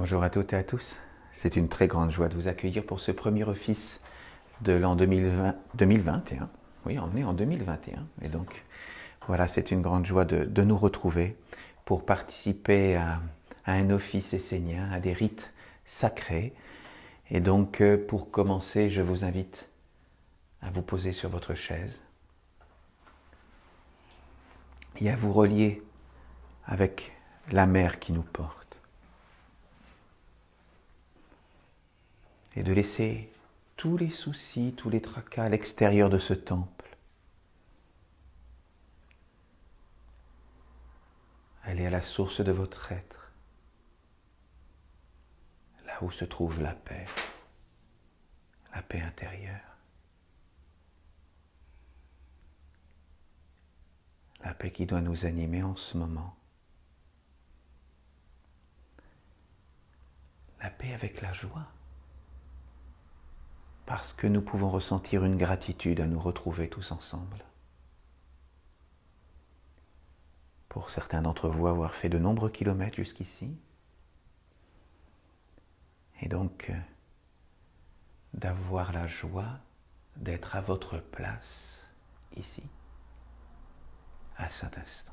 Bonjour à toutes et à tous. C'est une très grande joie de vous accueillir pour ce premier office de l'an 2021. Oui, on est en 2021. Et donc, voilà, c'est une grande joie de nous retrouver pour participer à un office essénien, à des rites sacrés. Et donc, pour commencer, je vous invite à vous poser sur votre chaise et à vous relier avec la mer qui nous porte. Et de laisser tous les soucis, tous les tracas à l'extérieur de ce temple. Aller à la source de votre être, là où se trouve la paix intérieure. La paix qui doit nous animer en ce moment. La paix avec la joie. Parce que nous pouvons ressentir une gratitude à nous retrouver tous ensemble. Pour certains d'entre vous, avoir fait de nombreux kilomètres jusqu'ici. Et donc, d'avoir la joie d'être à votre place, ici, à cet instant.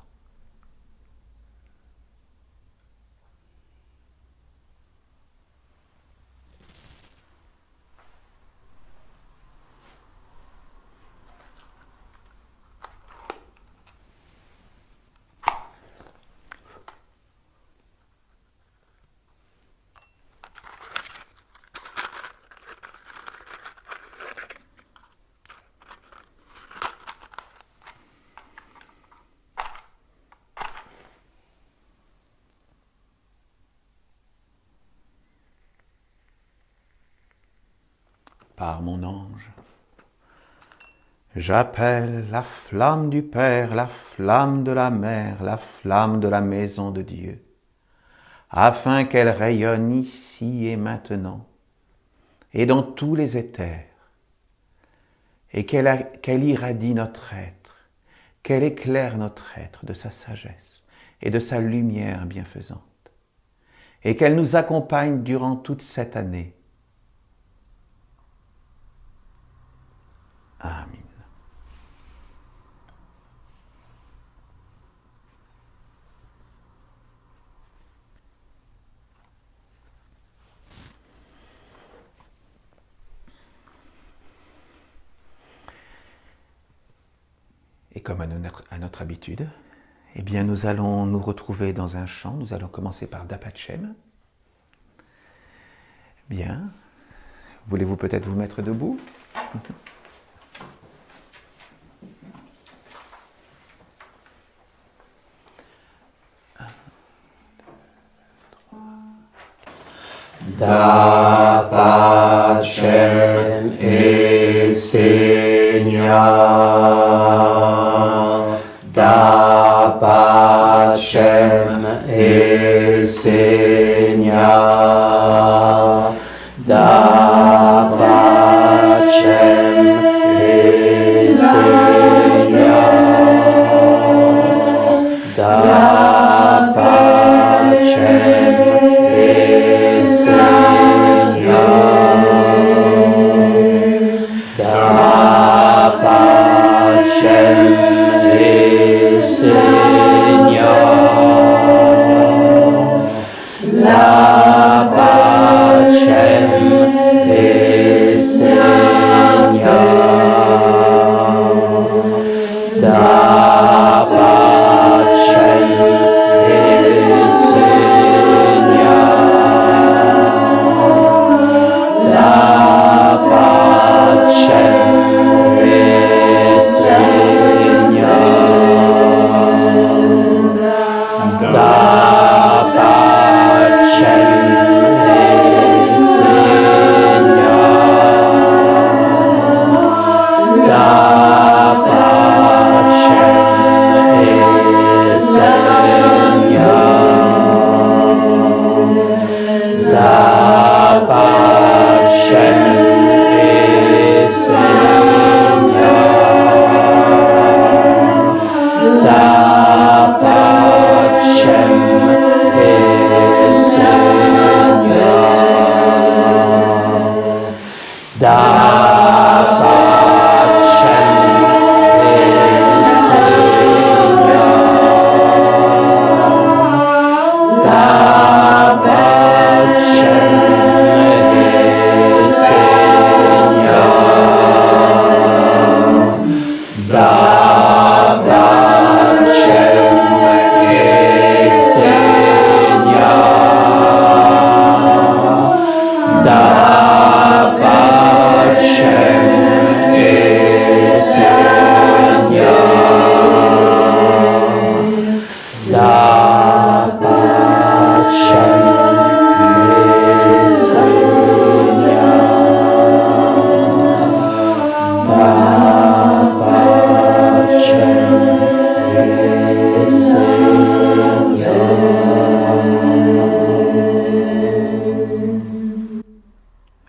Par mon ange, j'appelle la flamme du Père, la flamme de la Mère, la flamme de la maison de Dieu, afin qu'elle rayonne ici et maintenant, et dans tous les éthers, et qu'elle irradie notre être, qu'elle éclaire notre être de sa sagesse et de sa lumière bienfaisante, et qu'elle nous accompagne durant toute cette année. Amen. Et comme à notre habitude, eh bien nous allons nous retrouver dans un chant. Nous allons commencer par Dapachem. Bien. Voulez-vous peut-être vous mettre debout ? Dapachem Essénia, Dapachem Essénia, Dapachem Essénia, Dapachem Essénia, Dapachem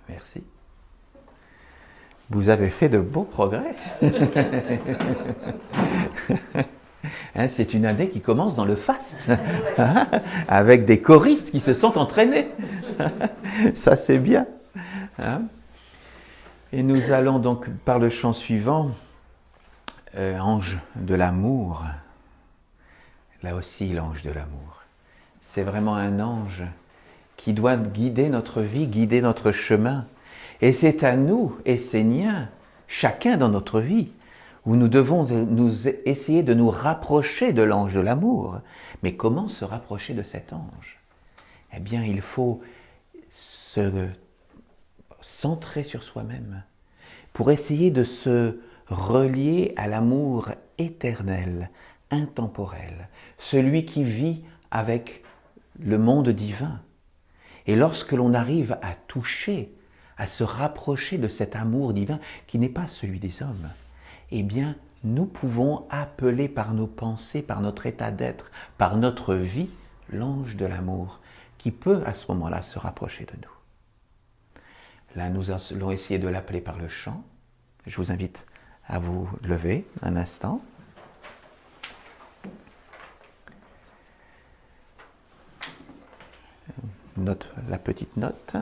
Merci. Vous avez fait de beaux progrès. Hein, c'est une année qui commence dans le faste, avec des choristes qui se sont entraînés. Ça, c'est bien. Hein? Et nous allons donc, par le chant suivant, Ange de l'amour. Là aussi, l'ange de l'amour. C'est vraiment un ange qui doit guider notre vie, guider notre chemin. Et c'est à nous, Esséniens, chacun dans notre vie, où nous devons essayer de nous rapprocher de l'ange de l'amour. Mais comment se rapprocher de cet ange? Eh bien, il faut se centrer sur soi-même pour essayer de se relier à l'amour éternel, intemporel, celui qui vit avec le monde divin. Et lorsque l'on arrive à toucher, à se rapprocher de cet amour divin qui n'est pas celui des hommes, eh bien, nous pouvons appeler par nos pensées, par notre état d'être, par notre vie, l'ange de l'amour, qui peut à ce moment-là se rapprocher de nous. Là, nous allons essayer de l'appeler par le chant. Je vous invite à vous lever un instant. Note la petite note.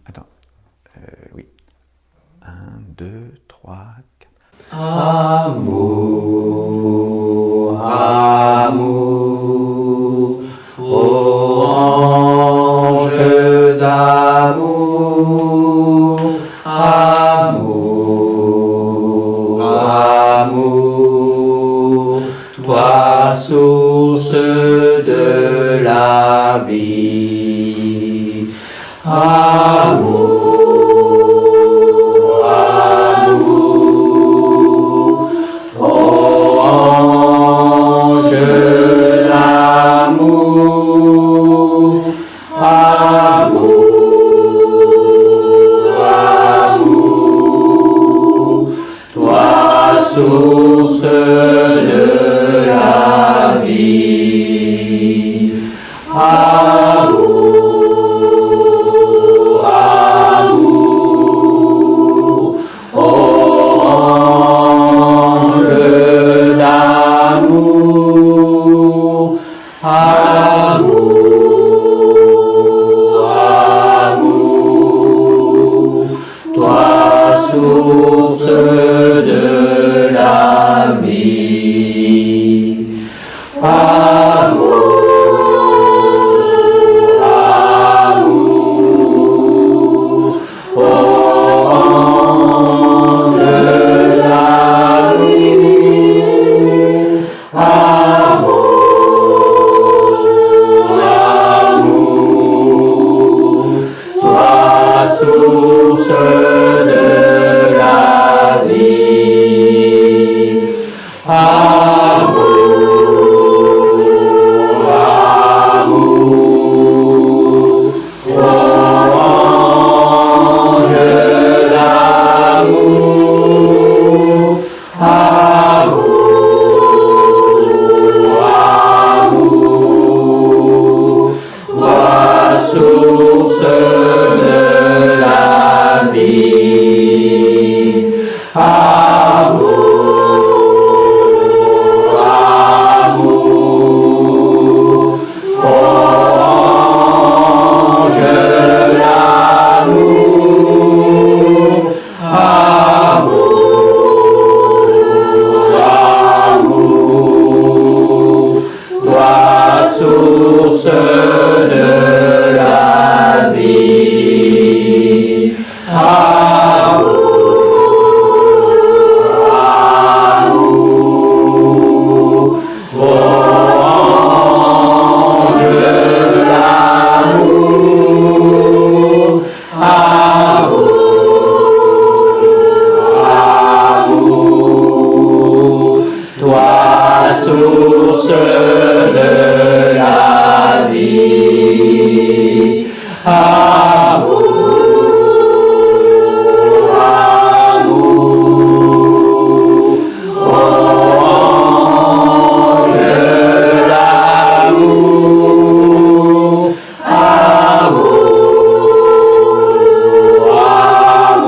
Attends. Oui. 1, 2, 3, 4. Amour, amour, ô ange d'amour, amour, amour, toi source de la vie, amour. Source de la vie, amour, amour, ô ange d'amour, amour, amour, toi source de la vie, amour, amour, ô ange de la vie, amour, amour, toi source de la vie, amour, amour, ô ange d'amour, amour, amour, toi source de la vie, amour, source de la vie. Amour, amour, ô ange d'amour, amour,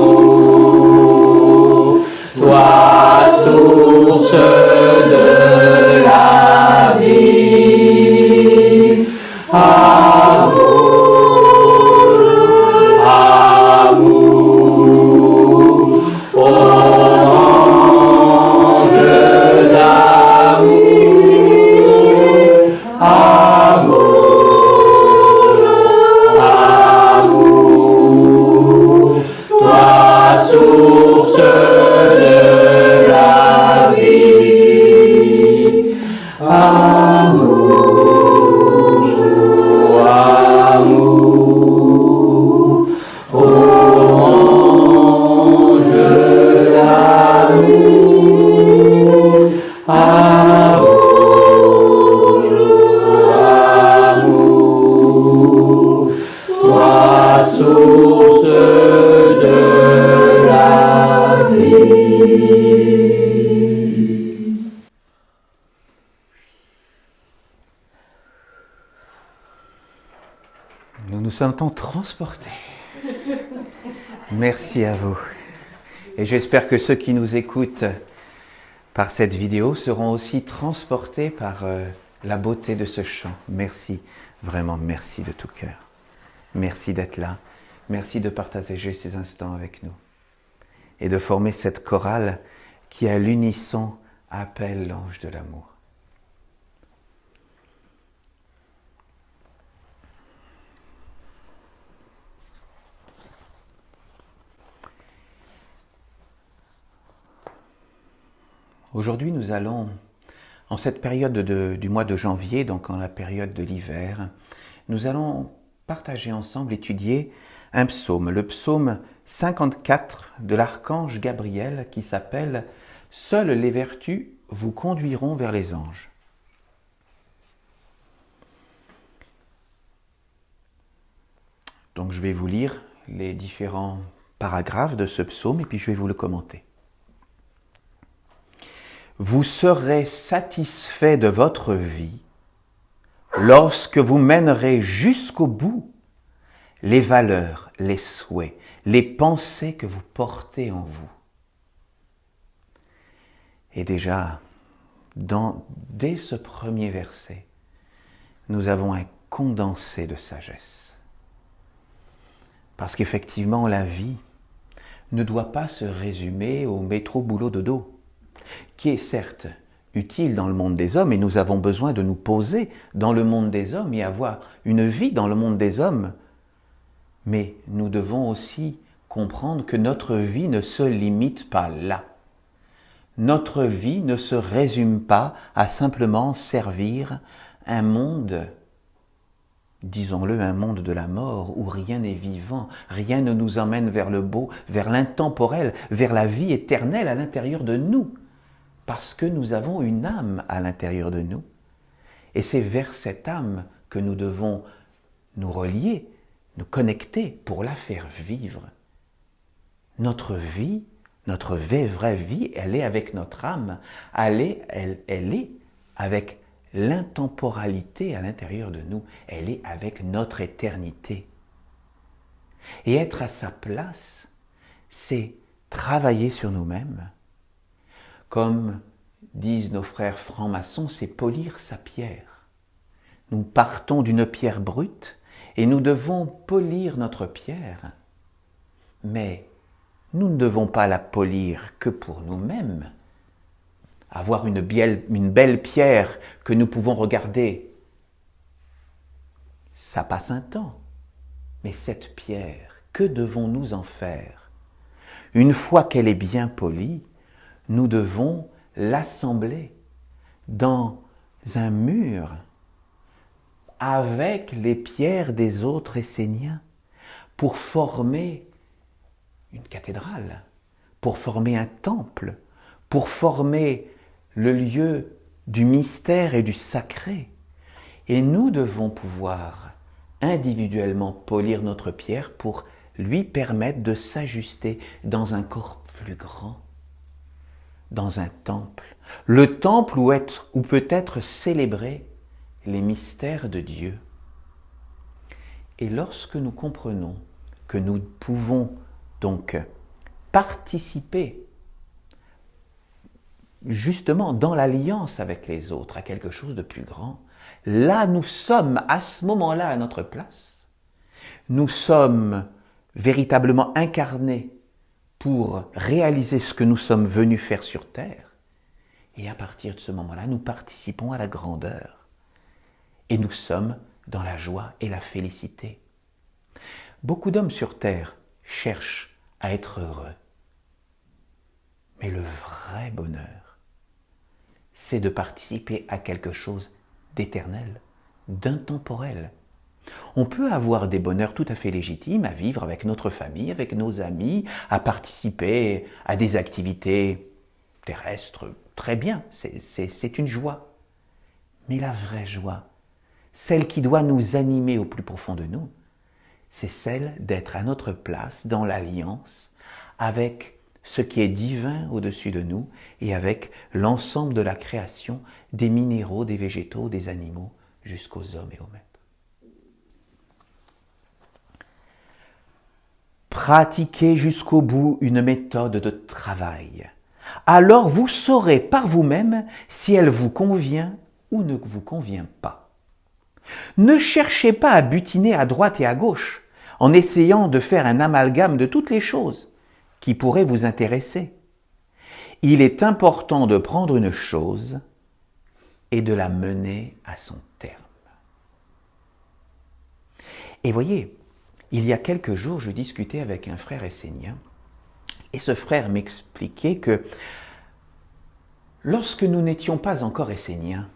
amour, toi source de la vie. Amour, amour, ô ange d'amour, amour, amour, toi source de la vie. Amour, amour, ô ange d'amour, amour, amour, toi source de la vie. Nous nous sentons transportés. Merci à vous. Et j'espère que ceux qui nous écoutent par cette vidéo seront aussi transportés par la beauté de ce chant. Merci, vraiment merci de tout cœur. Merci d'être là. Merci de partager ces instants avec nous. Et de former cette chorale qui à l'unisson appelle l'ange de l'amour. Aujourd'hui, nous allons, en cette période du mois de janvier, donc en la période de l'hiver, nous allons partager ensemble, étudier un psaume, le psaume 54 de l'archange Gabriel qui s'appelle « Seules les vertus vous conduiront vers les anges ». Donc je vais vous lire les différents paragraphes de ce psaume et puis je vais vous le commenter. Vous serez satisfait de votre vie lorsque vous mènerez jusqu'au bout les valeurs, les souhaits, les pensées que vous portez en vous. Et déjà, dès ce premier verset, nous avons un condensé de sagesse. Parce qu'effectivement, la vie ne doit pas se résumer au métro boulot dodo, qui est certes utile dans le monde des hommes, et nous avons besoin de nous poser dans le monde des hommes et avoir une vie dans le monde des hommes. Mais nous devons aussi comprendre que notre vie ne se limite pas là. Notre vie ne se résume pas à simplement servir un monde, disons-le, un monde de la mort où rien n'est vivant, rien ne nous emmène vers le beau, vers l'intemporel, vers la vie éternelle à l'intérieur de nous. Parce que nous avons une âme à l'intérieur de nous. Et c'est vers cette âme que nous devons nous relier, nous connecter pour la faire vivre. Notre vie, notre vraie vie, elle est avec notre âme, elle est avec l'intemporalité à l'intérieur de nous, elle est avec notre éternité. Et être à sa place, c'est travailler sur nous-mêmes. Comme disent nos frères francs-maçons, c'est polir sa pierre. Nous partons d'une pierre brute et nous devons polir notre pierre. Mais nous ne devons pas la polir que pour nous-mêmes. Avoir une belle pierre que nous pouvons regarder, ça passe un temps. Mais cette pierre, que devons-nous en faire? Une fois qu'elle est bien polie, nous devons l'assembler dans un mur avec les pierres des autres Esséniens pour former une cathédrale, pour former un temple, pour former le lieu du mystère et du sacré. Et nous devons pouvoir individuellement polir notre pierre pour lui permettre de s'ajuster dans un corps plus grand, dans un temple. Le temple où peut être célébrés les mystères de Dieu. Et lorsque nous comprenons que nous pouvons donc participer justement dans l'alliance avec les autres à quelque chose de plus grand, là nous sommes à ce moment-là à notre place. Nous sommes véritablement incarnés pour réaliser ce que nous sommes venus faire sur terre. Et à partir de ce moment-là, nous participons à la grandeur. Et nous sommes dans la joie et la félicité. Beaucoup d'hommes sur terre cherchent à être heureux. Mais le vrai bonheur, c'est de participer à quelque chose d'éternel, d'intemporel. On peut avoir des bonheurs tout à fait légitimes à vivre avec notre famille, avec nos amis, à participer à des activités terrestres, très bien, c'est une joie. Mais la vraie joie, celle qui doit nous animer au plus profond de nous, c'est celle d'être à notre place dans l'alliance avec ce qui est divin au-dessus de nous et avec l'ensemble de la création, des minéraux, des végétaux, des animaux, jusqu'aux hommes et aux maîtres. Pratiquez jusqu'au bout une méthode de travail. Alors vous saurez par vous-même si elle vous convient ou ne vous convient pas. Ne cherchez pas à butiner à droite et à gauche en essayant de faire un amalgame de toutes les choses qui pourraient vous intéresser. Il est important de prendre une chose et de la mener à son terme. Et voyez, il y a quelques jours, je discutais avec un frère essénien et ce frère m'expliquait que lorsque nous n'étions pas encore esséniens,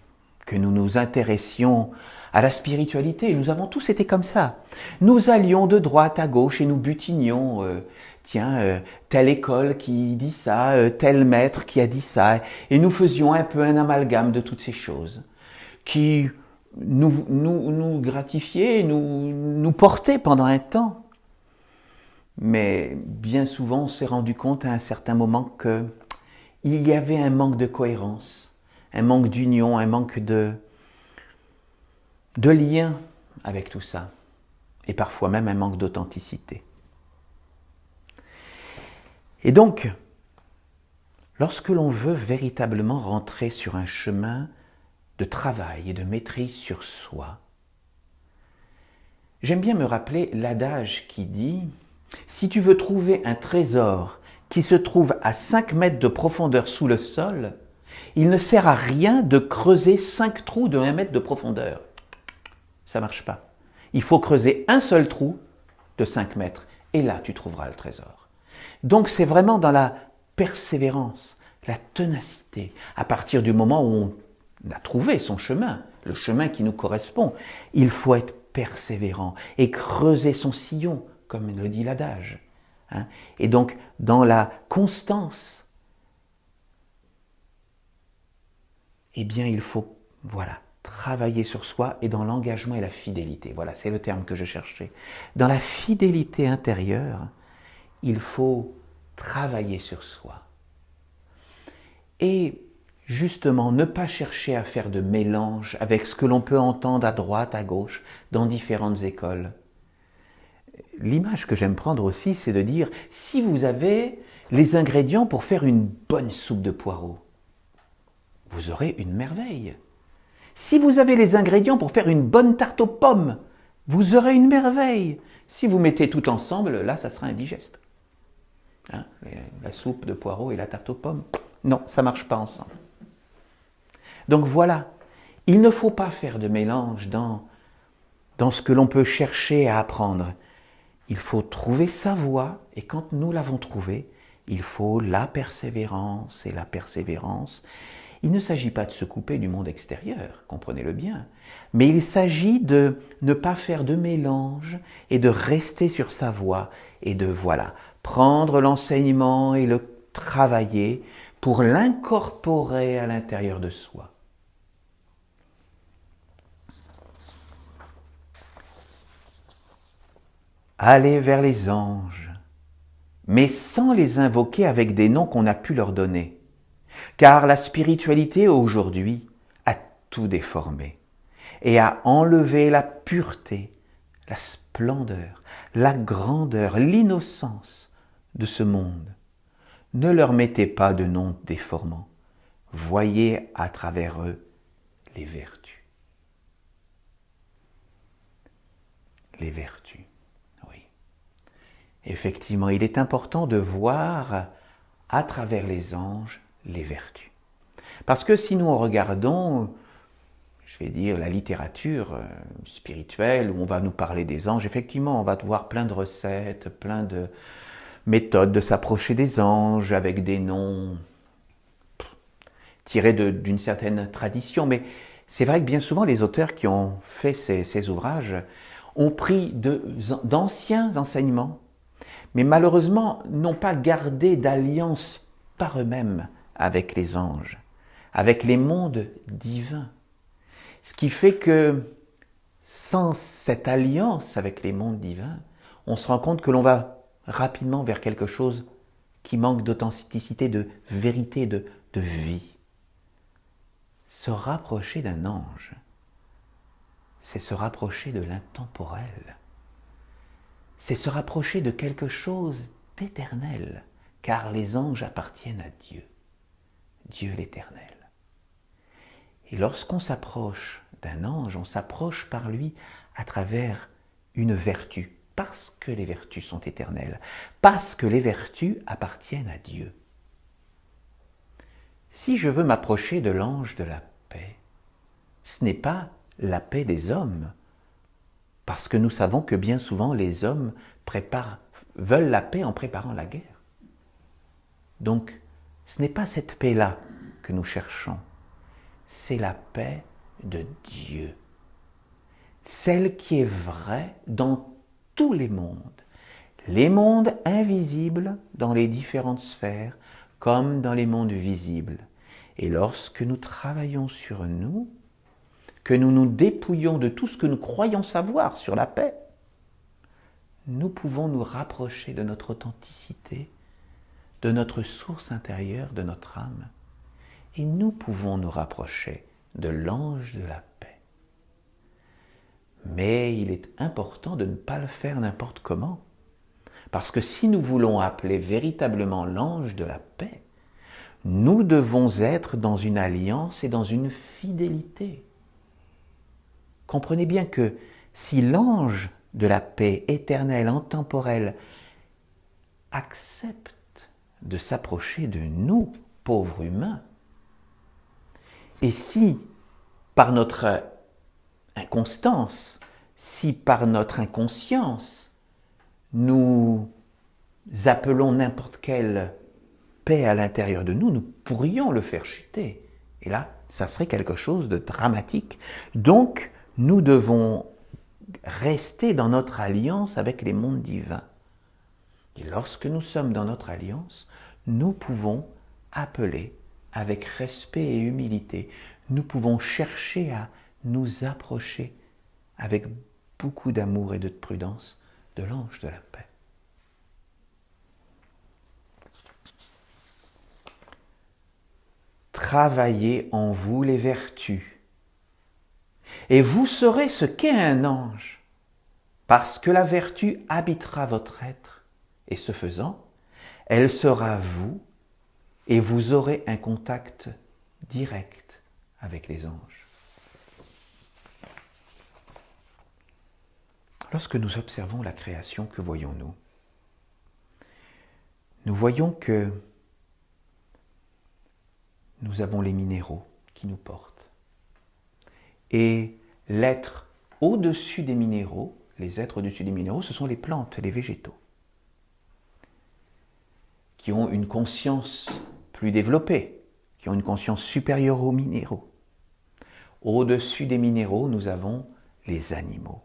que nous nous intéressions à la spiritualité, nous avons tous été comme ça. Nous allions de droite à gauche et nous butinions, telle école qui dit ça, tel maître qui a dit ça, et nous faisions un peu un amalgame de toutes ces choses qui nous gratifiaient, nous portaient pendant un temps. Mais bien souvent, on s'est rendu compte à un certain moment que il y avait un manque de cohérence, un manque d'union, un manque de lien avec tout ça, et parfois même un manque d'authenticité. Et donc, lorsque l'on veut véritablement rentrer sur un chemin de travail et de maîtrise sur soi, j'aime bien me rappeler l'adage qui dit « Si tu veux trouver un trésor qui se trouve à 5 mètres de profondeur sous le sol, il ne sert à rien de creuser 5 trous de 1 mètre de profondeur. » Ça ne marche pas. Il faut creuser un seul trou de 5 mètres et là tu trouveras le trésor. Donc c'est vraiment dans la persévérance, la ténacité, à partir du moment où on a trouvé son chemin, le chemin qui nous correspond, il faut être persévérant et creuser son sillon, comme le dit l'adage. Et donc dans la constance, eh bien il faut, travailler sur soi et dans l'engagement et la fidélité. Voilà, c'est le terme que je cherchais. Dans la fidélité intérieure, il faut travailler sur soi. Et justement, ne pas chercher à faire de mélange avec ce que l'on peut entendre à droite, à gauche, dans différentes écoles. L'image que j'aime prendre aussi, c'est de dire, si vous avez les ingrédients pour faire une bonne soupe de poireaux, vous aurez une merveille. Si vous avez les ingrédients pour faire une bonne tarte aux pommes, vous aurez une merveille. Si vous mettez tout ensemble, là, ça sera indigeste. La soupe de poireaux et la tarte aux pommes, non, ça ne marche pas ensemble. Donc voilà, il ne faut pas faire de mélange dans ce que l'on peut chercher à apprendre. Il faut trouver sa voie, et quand nous l'avons trouvée, il faut la persévérance et la persévérance. Il ne s'agit pas de se couper du monde extérieur, comprenez-le bien, mais il s'agit de ne pas faire de mélange et de rester sur sa voie et de, prendre l'enseignement et le travailler pour l'incorporer à l'intérieur de soi. aller vers les anges, mais sans les invoquer avec des noms qu'on a pu leur donner. Car la spiritualité aujourd'hui a tout déformé et a enlevé la pureté, la splendeur, la grandeur, l'innocence de ce monde. Ne leur mettez pas de noms déformants. Voyez à travers eux les vertus. Les vertus, oui. Effectivement, il est important de voir à travers les anges les vertus. Parce que si nous regardons, je vais dire, la littérature spirituelle, où on va nous parler des anges, effectivement, on va voir plein de recettes, plein de méthodes de s'approcher des anges, avec des noms tirés d'une certaine tradition. Mais c'est vrai que bien souvent, les auteurs qui ont fait ces ouvrages ont pris d'anciens enseignements, mais malheureusement n'ont pas gardé d'alliance par eux-mêmes avec les anges, avec les mondes divins. Ce qui fait que sans cette alliance avec les mondes divins, on se rend compte que l'on va rapidement vers quelque chose qui manque d'authenticité, de vérité, de vie. Se rapprocher d'un ange, c'est se rapprocher de l'intemporel. C'est se rapprocher de quelque chose d'éternel, car les anges appartiennent à Dieu, Dieu l'Éternel. Et lorsqu'on s'approche d'un ange, on s'approche par lui à travers une vertu, parce que les vertus sont éternelles, parce que les vertus appartiennent à Dieu. Si je veux m'approcher de l'ange de la paix, ce n'est pas la paix des hommes, parce que nous savons que bien souvent les hommes veulent la paix en préparant la guerre. Donc, ce n'est pas cette paix-là que nous cherchons, c'est la paix de Dieu, celle qui est vraie dans tous les mondes invisibles dans les différentes sphères, comme dans les mondes visibles. Et lorsque nous travaillons sur nous, que nous nous dépouillons de tout ce que nous croyons savoir sur la paix, nous pouvons nous rapprocher de notre authenticité, de notre source intérieure, de notre âme, et nous pouvons nous rapprocher de l'ange de la paix. Mais il est important de ne pas le faire n'importe comment, parce que si nous voulons appeler véritablement l'ange de la paix, nous devons être dans une alliance et dans une fidélité. Comprenez bien que si l'ange de la paix éternelle, intemporelle, accepte de s'approcher de nous, pauvres humains, et si par notre inconstance, si par notre inconscience, nous appelons n'importe quelle paix à l'intérieur de nous, nous pourrions le faire chuter. Et là, ça serait quelque chose de dramatique. Donc, nous devons rester dans notre alliance avec les mondes divins. Et lorsque nous sommes dans notre alliance, nous pouvons appeler avec respect et humilité. Nous pouvons chercher à nous approcher avec beaucoup d'amour et de prudence de l'ange de la paix. Travaillez en vous les vertus, et vous saurez ce qu'est un ange, parce que la vertu habitera votre être, et ce faisant, elle sera vous, et vous aurez un contact direct avec les anges. Lorsque nous observons la création, que voyons-nous? Nous voyons que nous avons les minéraux qui nous portent. Et l'être au-dessus des minéraux, les êtres au-dessus des minéraux, ce sont les plantes, les végétaux, qui ont une conscience plus développée, qui ont une conscience supérieure aux minéraux. Au-dessus des minéraux, nous avons les animaux.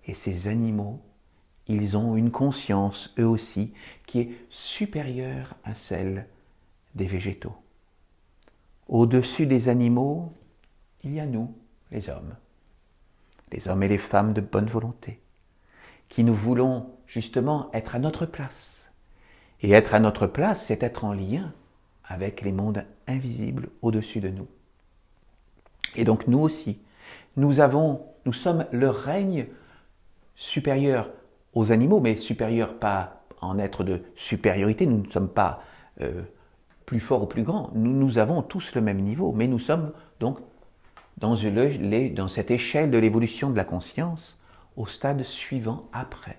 Et ces animaux, ils ont une conscience, eux aussi, qui est supérieure à celle des végétaux. Au-dessus des animaux, il y a nous, les hommes et les femmes de bonne volonté, qui nous voulons justement être à notre place. Et être à notre place, c'est être en lien avec les mondes invisibles au-dessus de nous. Et donc nous aussi, nous sommes le règne supérieur aux animaux, mais supérieur pas en être de supériorité, nous ne sommes pas plus forts ou plus grands, nous avons tous le même niveau, mais nous sommes donc dans cette échelle de l'évolution de la conscience au stade suivant après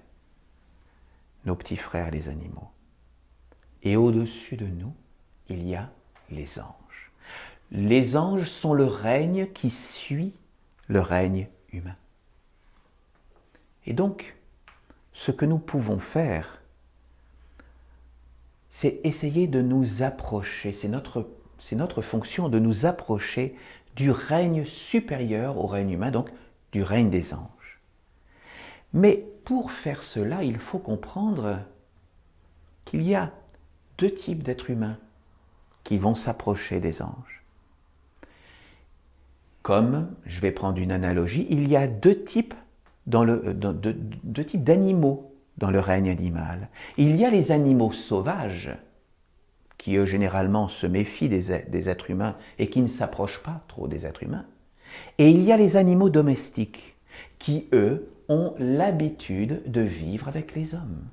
nos petits frères les animaux. Et au-dessus de nous, il y a les anges. Les anges sont le règne qui suit le règne humain. Et donc, ce que nous pouvons faire, c'est essayer de nous approcher, c'est notre fonction de nous approcher du règne supérieur au règne humain, donc du règne des anges. Mais pour faire cela, il faut comprendre qu'il y a deux types d'êtres humains qui vont s'approcher des anges. Comme, je vais prendre une analogie, il y a deux types d'animaux dans le règne animal. Il y a les animaux sauvages, qui eux généralement se méfient des êtres humains et qui ne s'approchent pas trop des êtres humains. Et il y a les animaux domestiques, qui eux ont l'habitude de vivre avec les hommes.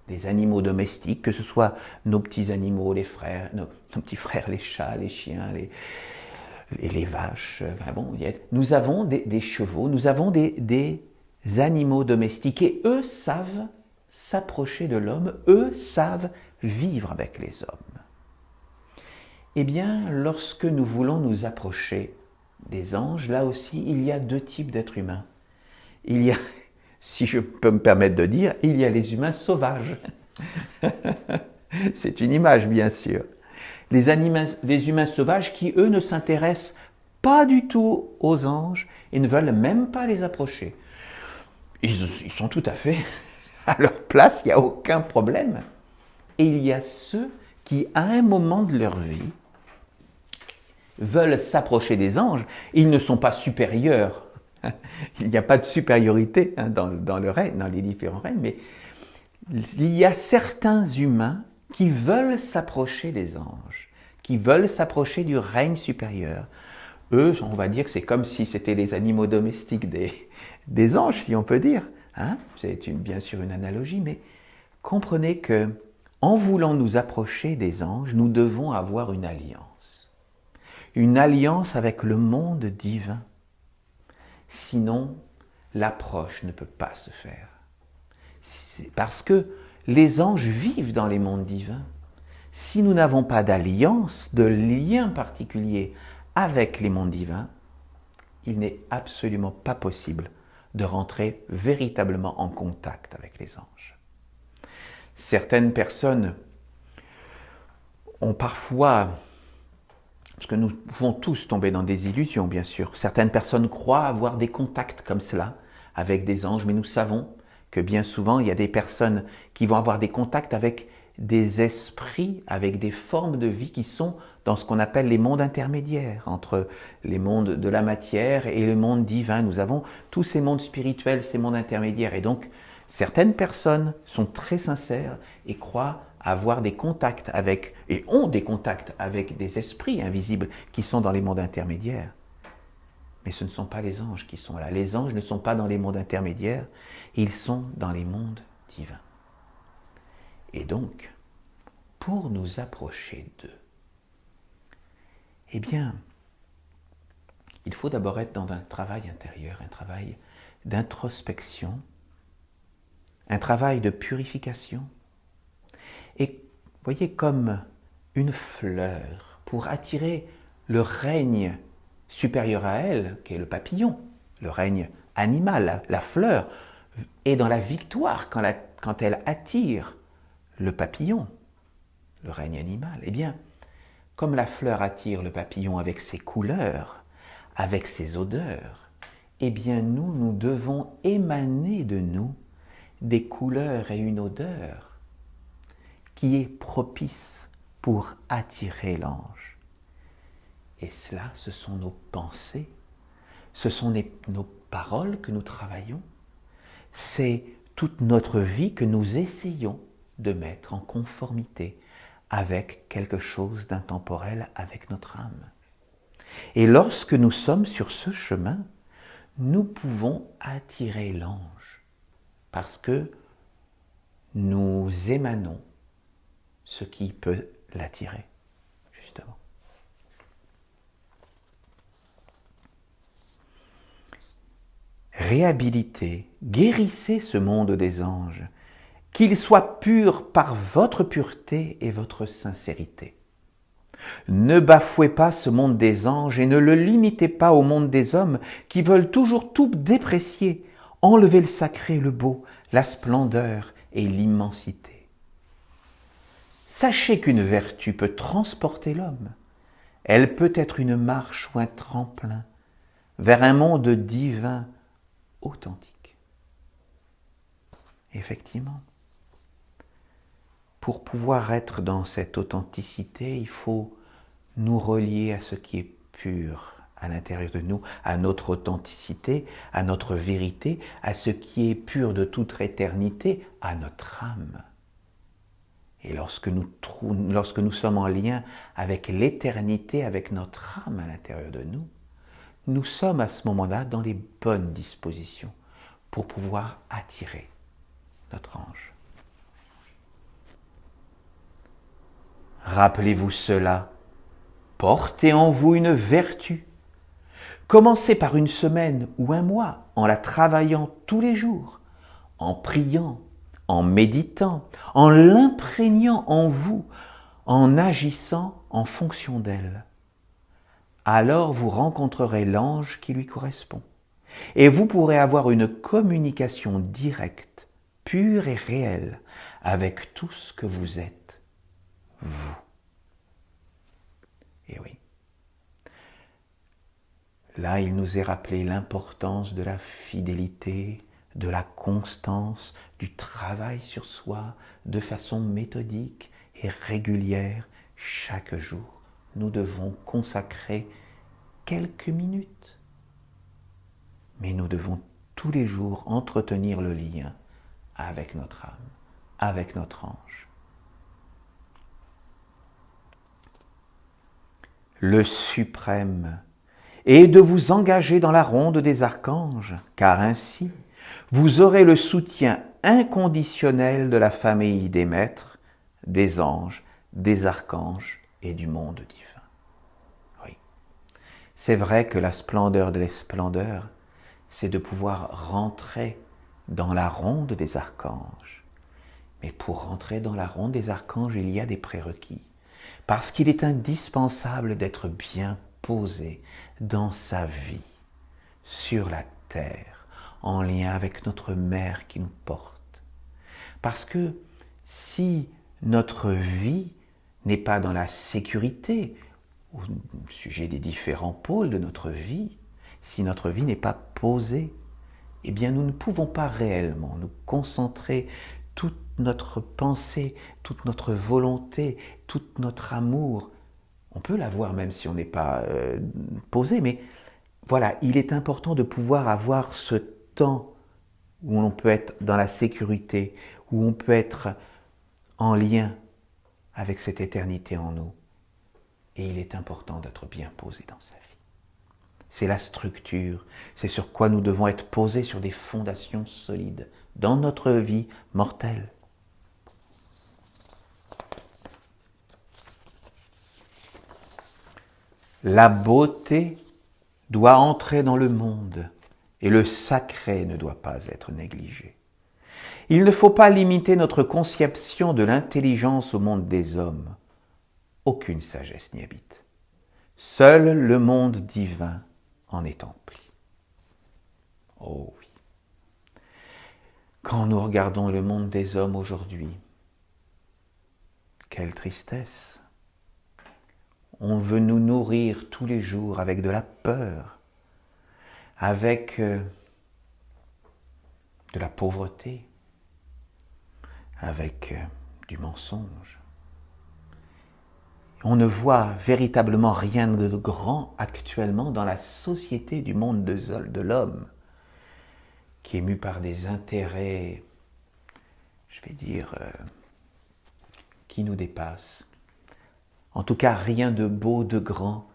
Les animaux domestiques, que ce soit nos petits animaux, nos petits frères, les chats, les chiens, les vaches, nous avons des chevaux, nous avons des animaux domestiques et eux savent s'approcher de l'homme, eux savent vivre avec les hommes. Eh bien, lorsque nous voulons nous approcher des anges, là aussi, il y a deux types d'êtres humains. Il y a, si je peux me permettre de dire, il y a les humains sauvages. C'est une image, bien sûr. Les humains sauvages qui, eux, ne s'intéressent pas du tout aux anges et ne veulent même pas les approcher. Ils sont tout à fait à leur place, il n'y a aucun problème. Et il y a ceux qui, à un moment de leur vie, veulent s'approcher des anges. Ils ne sont pas supérieurs. Il n'y a pas de supériorité dans les différents règnes, mais il y a certains humains qui veulent s'approcher des anges, qui veulent s'approcher du règne supérieur. Eux, on va dire que c'est comme si c'était les animaux domestiques des anges, si on peut dire. C'est bien sûr une analogie, mais comprenez que en voulant nous approcher des anges, nous devons avoir une alliance. Une alliance avec le monde divin. Sinon, l'approche ne peut pas se faire. C'est parce que les anges vivent dans les mondes divins. Si nous n'avons pas d'alliance, de lien particulier avec les mondes divins, il n'est absolument pas possible de rentrer véritablement en contact avec les anges. Certaines personnes ont parfois, parce que nous pouvons tous tomber dans des illusions bien sûr, certaines personnes croient avoir des contacts comme cela avec des anges, mais nous savons que bien souvent il y a des personnes qui vont avoir des contacts avec des esprits, avec des formes de vie qui sont dans ce qu'on appelle les mondes intermédiaires, entre les mondes de la matière et le monde divin. Nous avons tous ces mondes spirituels, ces mondes intermédiaires. Et donc, certaines personnes sont très sincères et croient avoir des contacts avec, et ont des contacts avec des esprits invisibles qui sont dans les mondes intermédiaires. Mais ce ne sont pas les anges qui sont là. Les anges ne sont pas dans les mondes intermédiaires, ils sont dans les mondes divins. Et donc, pour nous approcher d'eux, eh bien, il faut d'abord être dans un travail intérieur, un travail d'introspection, un travail de purification. Et voyez, comme une fleur, pour attirer le règne supérieur à elle, qui est le papillon, le règne animal, la fleur, est dans la victoire quand elle attire le papillon, le règne animal. Eh bien, comme la fleur attire le papillon avec ses couleurs, avec ses odeurs, eh bien nous devons émaner de nous des couleurs et une odeur qui est propice pour attirer l'ange. Et cela, ce sont nos pensées, ce sont nos paroles que nous travaillons, c'est toute notre vie que nous essayons de mettre en conformité avec quelque chose d'intemporel, avec notre âme. Et lorsque nous sommes sur ce chemin, nous pouvons attirer l'ange parce que nous émanons ce qui peut l'attirer, justement. Réhabilitez, guérissez ce monde des anges, qu'il soit pur par votre pureté et votre sincérité. Ne bafouez pas ce monde des anges et ne le limitez pas au monde des hommes qui veulent toujours tout déprécier, enlever le sacré, le beau, la splendeur et l'immensité. Sachez qu'une vertu peut transporter l'homme. Elle peut être une marche ou un tremplin vers un monde divin authentique. Effectivement, pour pouvoir être dans cette authenticité, il faut nous relier à ce qui est pur à l'intérieur de nous, à notre authenticité, à notre vérité, à ce qui est pur de toute éternité, à notre âme. Et lorsque nous sommes en lien avec l'éternité, avec notre âme à l'intérieur de nous, nous sommes à ce moment-là dans les bonnes dispositions pour pouvoir attirer notre ange. Rappelez-vous cela, portez en vous une vertu. Commencez par une semaine ou un mois en la travaillant tous les jours, en priant, en méditant, en l'imprégnant en vous, en agissant en fonction d'elle. Alors vous rencontrerez l'ange qui lui correspond et vous pourrez avoir une communication directe, pure et réelle avec tout ce que vous êtes, vous. Et oui. Là, il nous est rappelé l'importance de la fidélité, de la constance, du travail sur soi de façon méthodique et régulière chaque jour. Nous devons consacrer quelques minutes, mais nous devons tous les jours entretenir le lien avec notre âme, avec notre ange. Le suprême est de vous engager dans la ronde des archanges, car ainsi vous aurez le soutien inconditionnel de la famille des maîtres, des anges, des archanges et du monde divin. Oui, c'est vrai que la splendeur de la splendeur, c'est de pouvoir rentrer dans la ronde des archanges. Mais pour rentrer dans la ronde des archanges, il y a des prérequis. Parce qu'il est indispensable d'être bien posé dans sa vie, sur la terre, en lien avec notre mère qui nous porte. Parce que si notre vie n'est pas dans la sécurité, au sujet des différents pôles de notre vie, si notre vie n'est pas posée, eh bien nous ne pouvons pas réellement nous concentrer toute notre pensée, toute notre volonté, tout notre amour. On peut l'avoir même si on n'est pas posé, mais voilà, il est important de pouvoir avoir ce temps où on peut être dans la sécurité, où on peut être en lien avec cette éternité en nous. Et il est important d'être bien posé dans sa vie. C'est la structure, c'est sur quoi nous devons être posés sur des fondations solides dans notre vie mortelle. La beauté doit entrer dans le monde et le sacré ne doit pas être négligé. Il ne faut pas limiter notre conception de l'intelligence au monde des hommes. Aucune sagesse n'y habite. Seul le monde divin en est empli. Oh oui. Quand nous regardons le monde des hommes aujourd'hui, quelle tristesse! On veut nous nourrir tous les jours avec de la peur, avec de la pauvreté, avec du mensonge. On ne voit véritablement rien de grand actuellement dans la société du monde de l'homme. qui est mu par des intérêts, je vais dire, qui nous dépassent. En tout cas, rien de beau, de grand,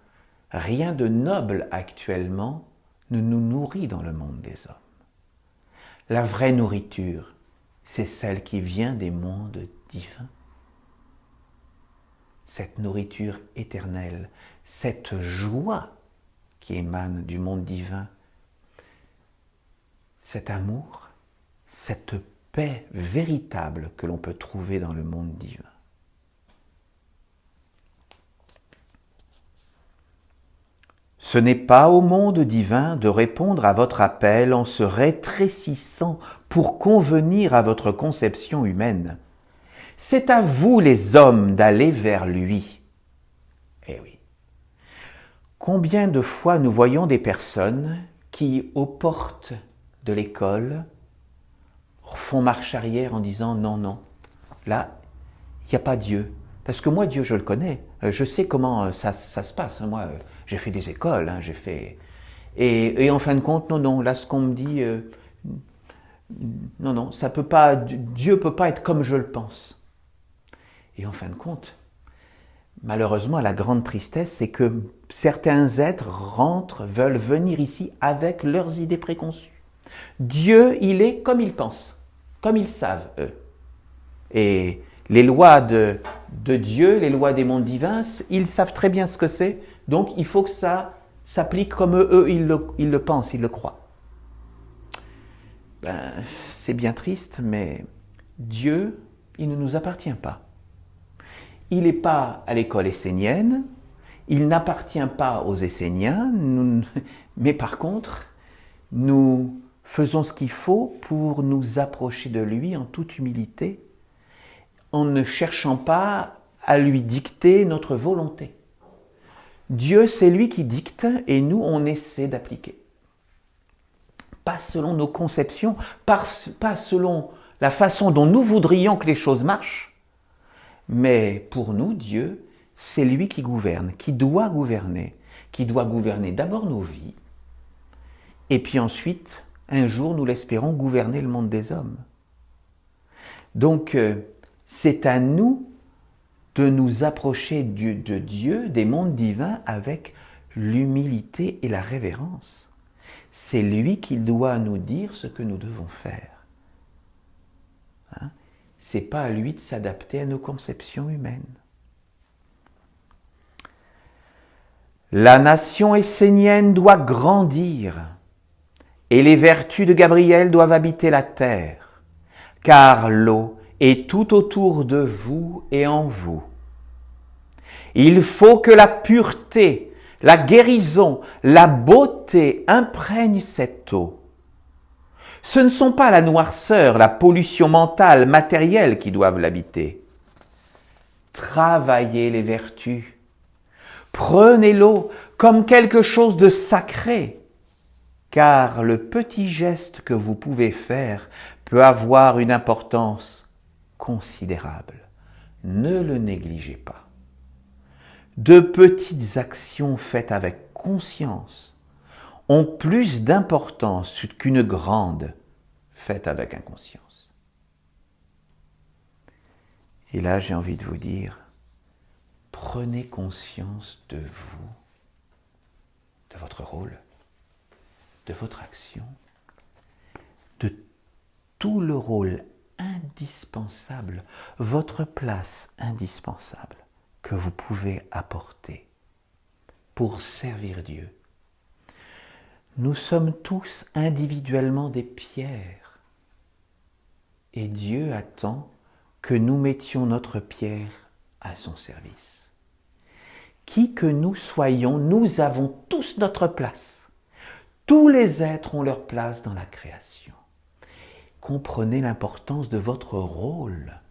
rien de noble actuellement ne nous nourrit dans le monde des hommes. La vraie nourriture, c'est celle qui vient des mondes divins. Cette nourriture éternelle, cette joie qui émane du monde divin, cet amour, cette paix véritable que l'on peut trouver dans le monde divin. Ce n'est pas au monde divin de répondre à votre appel en se rétrécissant pour convenir à votre conception humaine. C'est à vous les hommes d'aller vers lui. Eh oui. Combien de fois nous voyons des personnes qui, aux portes de l'école, font marche arrière en disant non, non, là, il n'y a pas Dieu. Parce que moi, Dieu, je le connais. Je sais comment ça se passe. Moi, j'ai fait des écoles, j'ai fait... Et en fin de compte, non, non, là, ce qu'on me dit, non, non, ça peut pas, Dieu ne peut pas être comme je le pense. Et en fin de compte, malheureusement, la grande tristesse, c'est que certains êtres veulent venir ici avec leurs idées préconçues. Dieu, il est comme ils pensent, comme ils savent, eux. Et les lois de Dieu, les lois des mondes divins, ils savent très bien ce que c'est, donc il faut que ça s'applique comme eux, ils le pensent, ils le croient. Ben, c'est bien triste, mais Dieu, il ne nous appartient pas. Il n'est pas à l'école essénienne, il n'appartient pas aux Esséniens, mais par contre, nous faisons ce qu'il faut pour nous approcher de lui en toute humilité, en ne cherchant pas à lui dicter notre volonté. Dieu, c'est lui qui dicte et nous, on essaie d'appliquer. Pas selon nos conceptions, pas selon la façon dont nous voudrions que les choses marchent, mais pour nous, Dieu, c'est lui qui gouverne, qui doit gouverner d'abord nos vies, et puis ensuite, un jour, nous l'espérons, gouverner le monde des hommes. Donc, c'est à nous de nous approcher de Dieu, des mondes divins, avec l'humilité et la révérence. C'est lui qui doit nous dire ce que nous devons faire. C'est pas à lui de s'adapter à nos conceptions humaines. La nation essénienne doit grandir et les vertus de Gabriel doivent habiter la terre, car l'eau est tout autour de vous et en vous. Il faut que la pureté, la guérison, la beauté imprègnent cette eau. Ce ne sont pas la noirceur, la pollution mentale, matérielle qui doivent l'habiter. Travaillez les vertus. Prenez l'eau comme quelque chose de sacré, car le petit geste que vous pouvez faire peut avoir une importance considérable. Ne le négligez pas. De petites actions faites avec conscience ont plus d'importance qu'une grande faite avec inconscience. Et là, j'ai envie de vous dire, prenez conscience de vous, de votre rôle, de votre action, de tout le rôle indispensable, votre place indispensable que vous pouvez apporter pour servir Dieu. Nous sommes tous individuellement des pierres et Dieu attend que nous mettions notre pierre à son service. Qui que nous soyons, nous avons tous notre place. Tous les êtres ont leur place dans la création. Comprenez l'importance de votre rôle.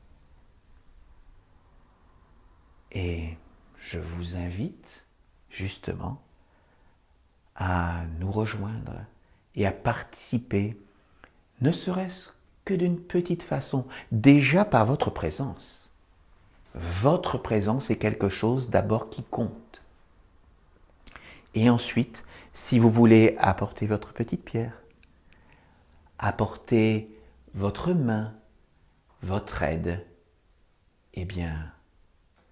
Et je vous invite justement à nous rejoindre et à participer, ne serait-ce que d'une petite façon, déjà par votre présence. Votre présence est quelque chose d'abord qui compte. Et ensuite, si vous voulez apporter votre petite pierre, apporter votre main, votre aide, eh bien,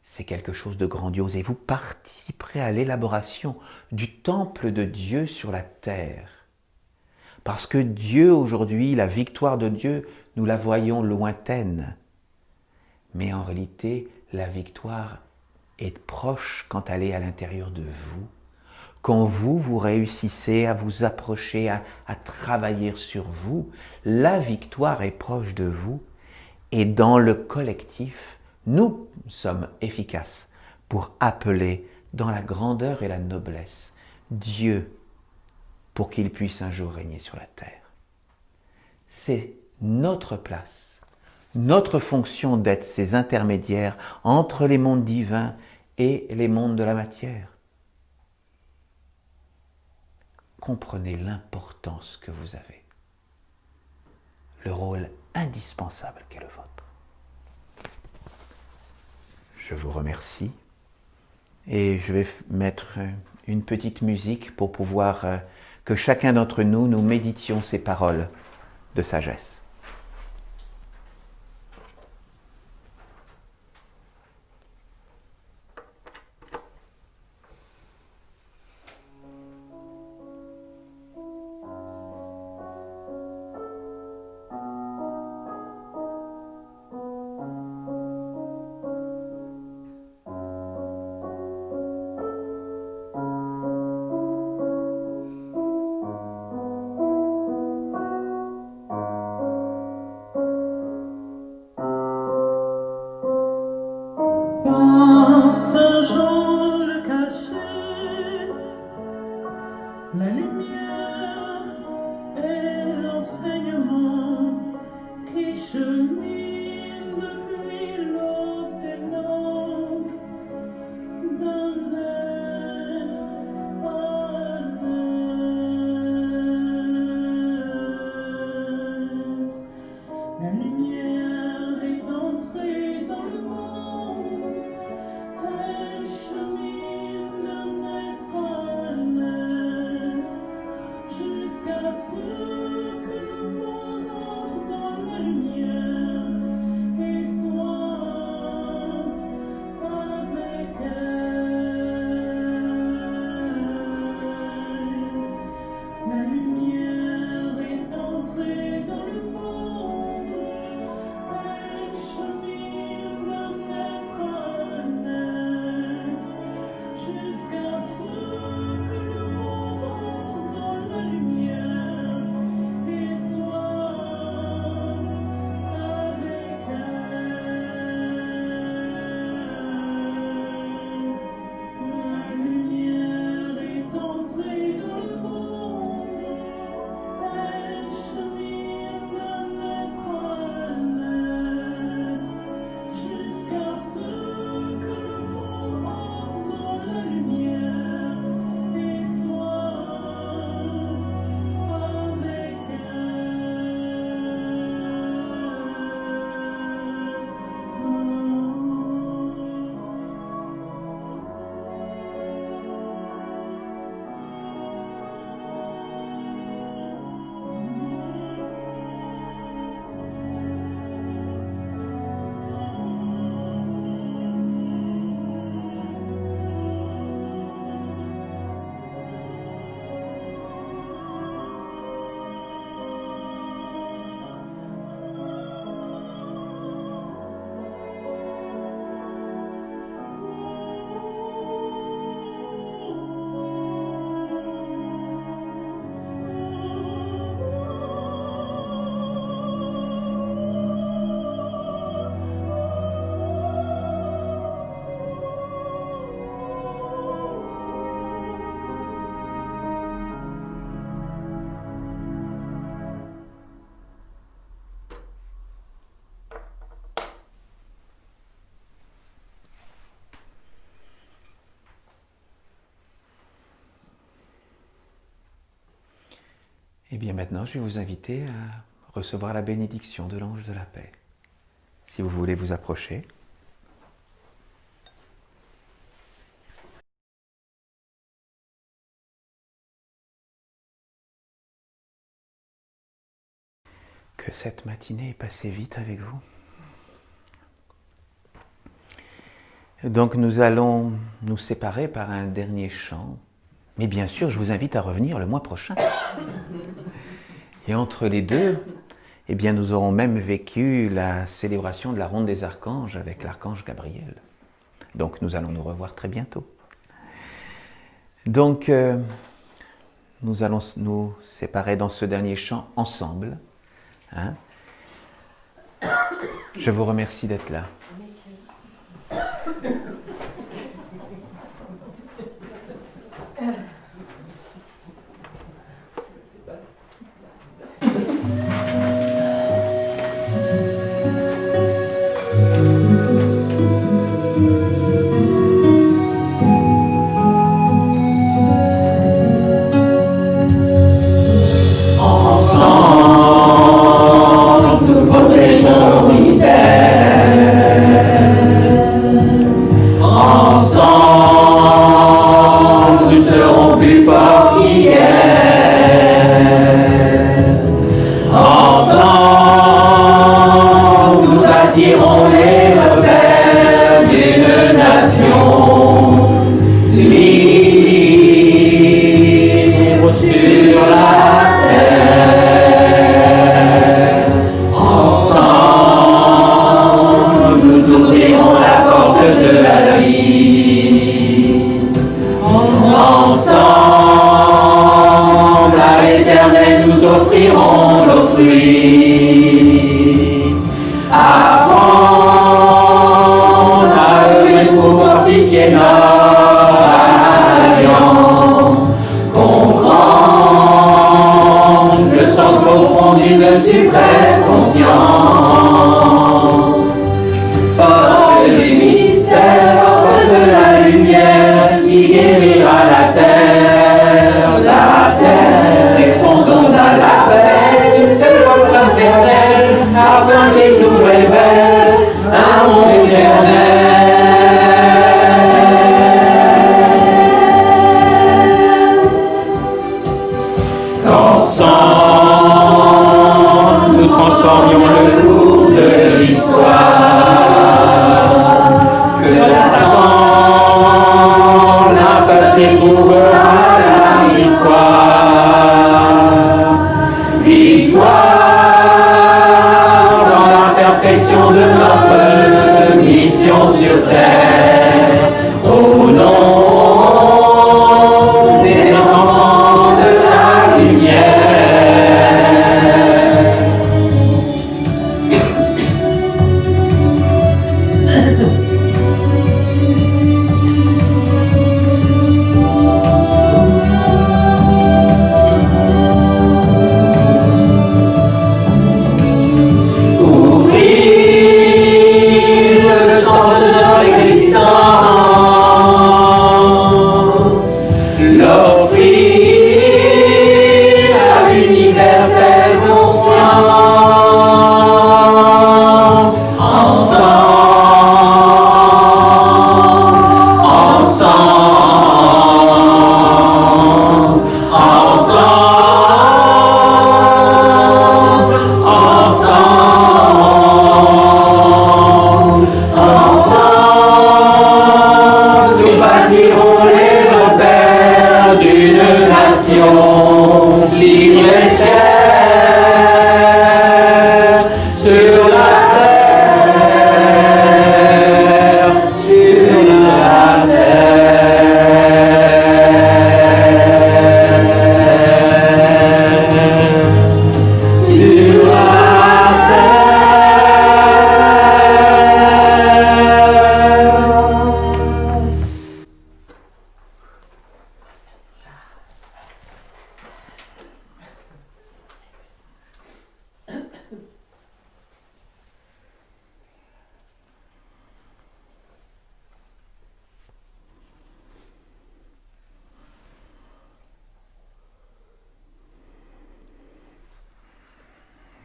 c'est quelque chose de grandiose et vous participerez à l'élaboration du temple de Dieu sur la terre. Parce que Dieu aujourd'hui, la victoire de Dieu, nous la voyons lointaine. Mais en réalité, la victoire est proche quand elle est à l'intérieur de vous. Quand vous réussissez à vous approcher, à travailler sur vous, la victoire est proche de vous. Et dans le collectif, nous sommes efficaces pour appeler dans la grandeur et la noblesse Dieu pour qu'il puisse un jour régner sur la terre. C'est notre place, notre fonction d'être ces intermédiaires entre les mondes divins et les mondes de la matière. Comprenez l'importance que vous avez, le rôle indispensable qu'est le vôtre. Je vous remercie et je vais mettre une petite musique pour pouvoir que chacun d'entre nous, nous méditions ces paroles de sagesse. Saint Jean le cachait, la lumière et l'enseignement qui chemine depuis l'aube des langues d'un être à l'être. La lumière est entrée dans le monde. Elle chemine d'un être à un être, jusqu'à ce que le monde entre dans la lumière et soit avec elle. La lumière est entrée dans le monde. Elle chemine d'un être à un être, jusqu'à ce que le monde entre dans la lumière et soit avec elle. La lumière est entrée dans le monde. Elle chemine d'un être à un être, jusqu'à ce que le monde entre dans la lumière et soit avec Et bien maintenant, je vais vous inviter à recevoir la bénédiction de l'ange de la paix. Si vous voulez vous approcher. Que cette matinée est passée vite avec vous. Donc nous allons nous séparer par un dernier chant. Mais bien sûr, je vous invite à revenir le mois prochain. Et entre les deux, eh bien, nous aurons même vécu la célébration de la Ronde des Archanges avec l'archange Gabriel. Donc nous allons nous revoir très bientôt. Donc nous allons nous séparer dans ce dernier chant ensemble. Hein? Je vous remercie d'être là.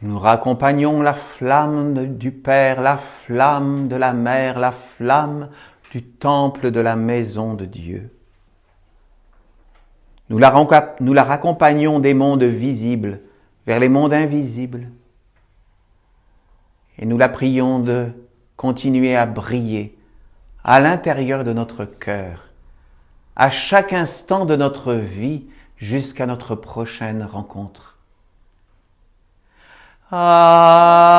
Nous raccompagnons la flamme du Père, la flamme de la Mère, la flamme du temple de la maison de Dieu. Nous la raccompagnons des mondes visibles vers les mondes invisibles, Et nous la prions de continuer à briller à l'intérieur de notre cœur, à chaque instant de notre vie jusqu'à notre prochaine rencontre. Amen.